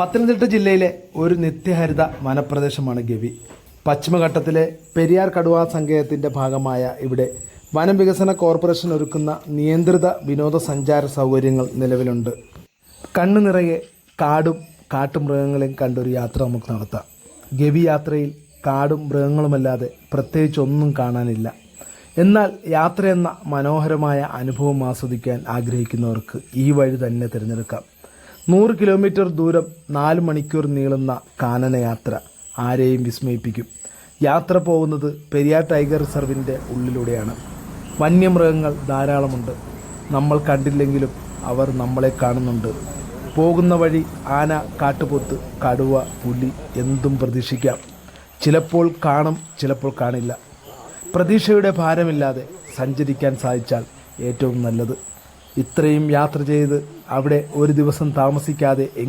പത്തനംതിട്ട ജില്ലയിലെ ഒരു നിത്യഹരിത വനപ്രദേശമാണ് ഗവി. പശ്ചിമഘട്ടത്തിലെ പെരിയാർ കടുവാ സങ്കേതത്തിൻ്റെ ഭാഗമായ ഇവിടെ വനം വികസന കോർപ്പറേഷൻ ഒരുക്കുന്ന നിയന്ത്രിത വിനോദസഞ്ചാര സൗകര്യങ്ങൾ നിലവിലുണ്ട്. കണ്ണു നിറയെ കാടും കാട്ടുമൃഗങ്ങളെയും കണ്ടൊരു യാത്ര നമുക്ക് നടത്താം. ഗവി യാത്രയിൽ കാടും മൃഗങ്ങളുമല്ലാതെ പ്രത്യേകിച്ചൊന്നും കാണാനില്ല. എന്നാൽ യാത്രയെന്ന മനോഹരമായ അനുഭവം ആസ്വദിക്കാൻ ആഗ്രഹിക്കുന്നവർക്ക് ഈ വഴി തന്നെ തിരഞ്ഞെടുക്കാം. 100 കിലോമീറ്റർ ദൂരം 4 മണിക്കൂർ നീളുന്ന കാനനയാത്ര ആരെയും വിസ്മയിപ്പിക്കും. യാത്ര പോകുന്നത് പെരിയാർ ടൈഗർ റിസർവിൻ്റെ ഉള്ളിലൂടെയാണ്. വന്യമൃഗങ്ങൾ ധാരാളമുണ്ട്. നമ്മൾ കണ്ടില്ലെങ്കിലും അവർ നമ്മളെ കാണുന്നുണ്ട്. പോകുന്ന വഴി ആന, കാട്ടുപോത്ത്, കടുവ, പുലി എന്തും പ്രതീക്ഷിക്കാം. ചിലപ്പോൾ കാണും, ചിലപ്പോൾ കാണില്ല. പ്രതീക്ഷയുടെ ഭാരമില്ലാതെ സഞ്ചരിക്കാൻ സാധിച്ചാൽ ഏറ്റവും നല്ലത്. ഇത്രയും യാത്ര ചെയ്ത് അവിടെ ഒരു ദിവസം താമസിക്കാതെ